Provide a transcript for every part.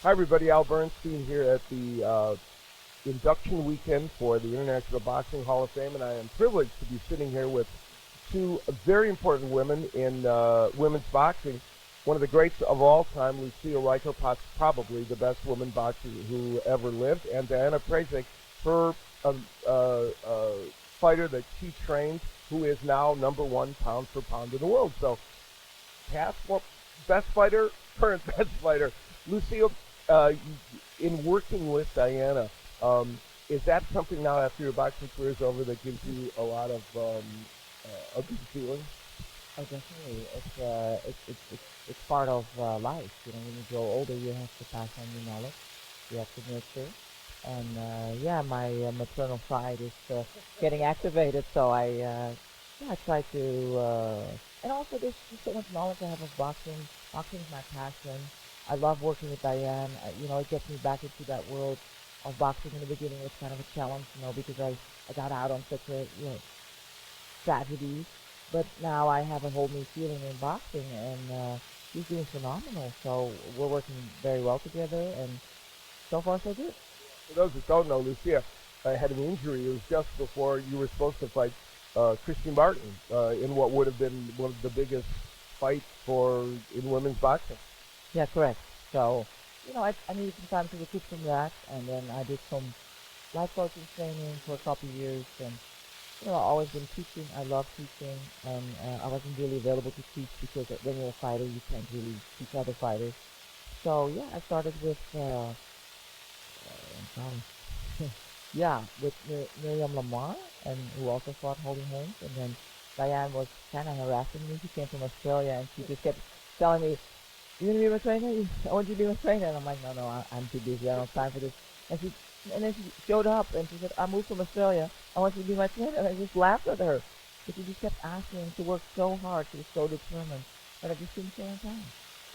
Hi, everybody. Al Bernstein here at the induction weekend for the International Boxing Hall of Fame, and I am privileged to be sitting here with two very important women in women's boxing. One of the greats of all time, Lucia Rijker, probably the best woman boxer who ever lived, and Diana Prazak, her fighter that she trained, who is now number one pound for pound in the world. So, past best fighter, current best fighter. Lucia, uh, in working with Diana, is that something now after your boxing career is over that gives you a lot of a good feeling? Oh, definitely. It's part of life. When you grow older, you have to pass on your knowledge. You have to nurture. And yeah, my maternal side is getting activated. So yeah, I try to. And also, there's just so much knowledge I have of boxing. Boxing is my passion. I love working with Diane. It gets me back into that world of boxing. In the beginning, it was kind of a challenge, because I got out on such a tragedy, but now I have a whole new feeling in boxing, and he's doing phenomenal. So we're working very well together, and so far so good. For those that don't know, Lucia had an injury. It was just before you were supposed to fight Christian Martin in what would have been one of the biggest fights for in women's boxing. Yeah, correct. So I needed some time to recoup from that, and then I did some life coaching training for a couple of years, and I've always been teaching. I love teaching, and I wasn't really available to teach because when you're a fighter, you can't really teach other fighters. So yeah, I started with yeah, with Miriam Lamar, and who also fought Holly Holmes, and then Diane was kind of harassing me. She came from Australia, and she just kept telling me, "You gonna be my trainer? I want you to be my trainer." And I'm like, "No, I'm too busy. I don't have time for this." And then she showed up and she said, "I moved from Australia. I want you to be my trainer." And I just laughed at her, but she just kept asking to work so hard. She was so determined, but I just didn't stay on time.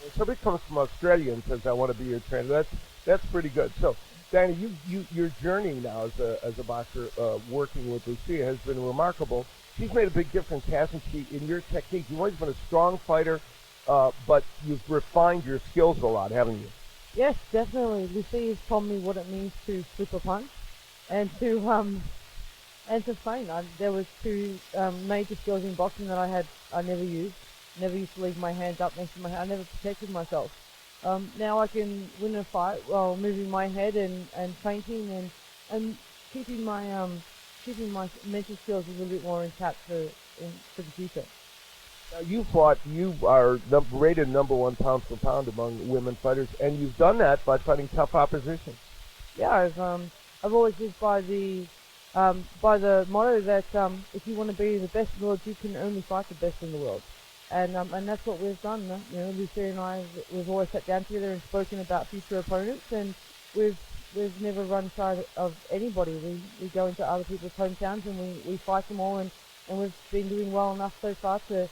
When somebody comes from Australia and says, "I want to be your trainer," that's pretty good. So, Diana, your journey now as a boxer, working with Lucia has been remarkable. She's made a big difference, hasn't she, in your technique? You've always been a strong fighter, but you've refined your skills a lot, haven't you? Yes, definitely. Lucy has told me what it means to super punch and to feint. There was two major skills in boxing that I never used. Never used to leave my hands up next to my head. I never protected myself. Now I can win a fight while moving my head and feinting and keeping my mental skills a little bit more intact for the future. Now you are rated number one pound for pound among women fighters, and you've done that by fighting tough opposition. Yeah, I've always lived by the motto that if you want to be the best in the world, you can only fight the best in the world, and that's what we've done. Lucia and I, we've always sat down together and spoken about future opponents, and we've never run side of anybody. We go into other people's hometowns and we fight them all, and we've been doing well enough so far to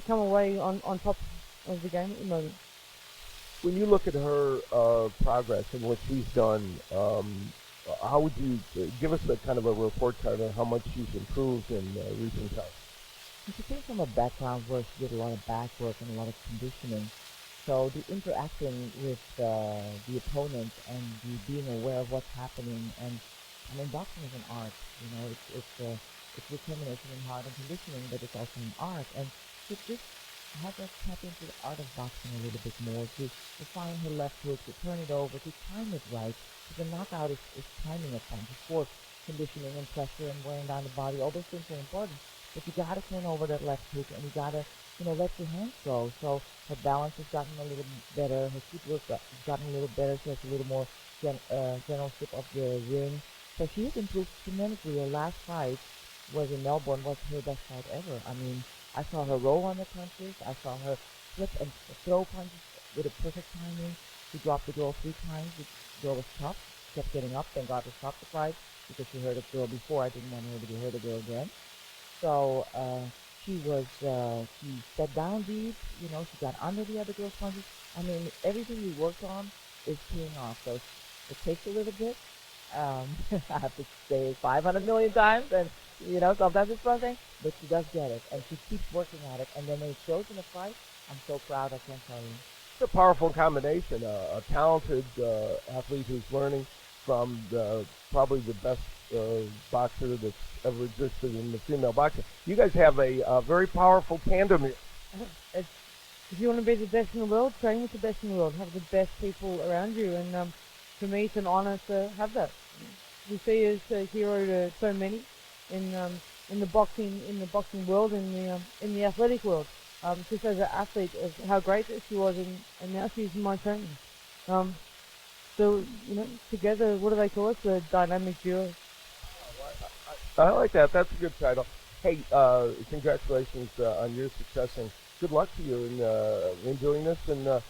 come away on top of the game at the moment. When you look at her progress and what she's done, how would you give us a kind of a report card on how much she's improved in recent times? And she came from a background where she did a lot of back work and a lot of conditioning. So the interaction with the opponent and the being aware of what's happening, and I mean, boxing is an art. It's determination and hard and conditioning, but it's also an art. And to just have us tap into the art of boxing a little bit more, to find her left hook, to turn it over, to time it right. Because the knockout is timing a punch. Of course, conditioning and pressure and wearing down the body, all those things are important. But you gotta turn over that left hook, and you gotta, let your hands go. So her balance has gotten a little better. Her footwork has gotten a little better. She has a little more generalship of the ring. So she has improved tremendously. Her last fight was in Melbourne, was her best fight ever. I mean, I saw her roll on the punches. I saw her flip and throw punches with a perfect timing. She dropped the girl 3 times. The girl was tough. Kept getting up. Thank God to stop the fight because she hurt the girl before. I didn't want her to hurt the girl again. So she stepped down deep. She got under the other girl's punches. I mean, everything we worked on is paying off. So it takes a little bit. I have to say it 500 million times, and sometimes it's frustrating, but she does get it, and she keeps working at it. And then when it shows in a fight, I'm so proud. I can't tell you. a powerful combination. A talented athlete who's learning from probably the best boxer that's ever existed in the female boxing. You guys have a very powerful tandem here. It's, if you want to be the best in the world, train with the best in the world. Have the best people around you, and for me, it's an honor to have that. Lucia is a hero to so many in the boxing world, in the athletic world. Just as an athlete, as how great that she was, and now she's my trainer. Um, so together, what do they call us? The dynamic duo. I like that. That's a good title. Hey, congratulations on your success, and good luck to you in doing this, and a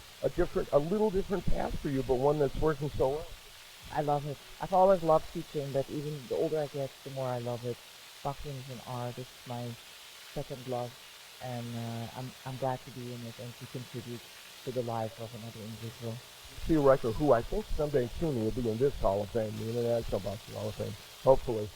little different path for you, but one that's working so well. I love it. I've always loved teaching, but even the older I get, the more I love it. Boxing is an art. It's my second love, and I'm glad to be in it and to contribute to the life of another individual. Lucia Rijker, who I think someday soon will be in this Hall of Fame, the International Boxing Hall of Fame, hopefully.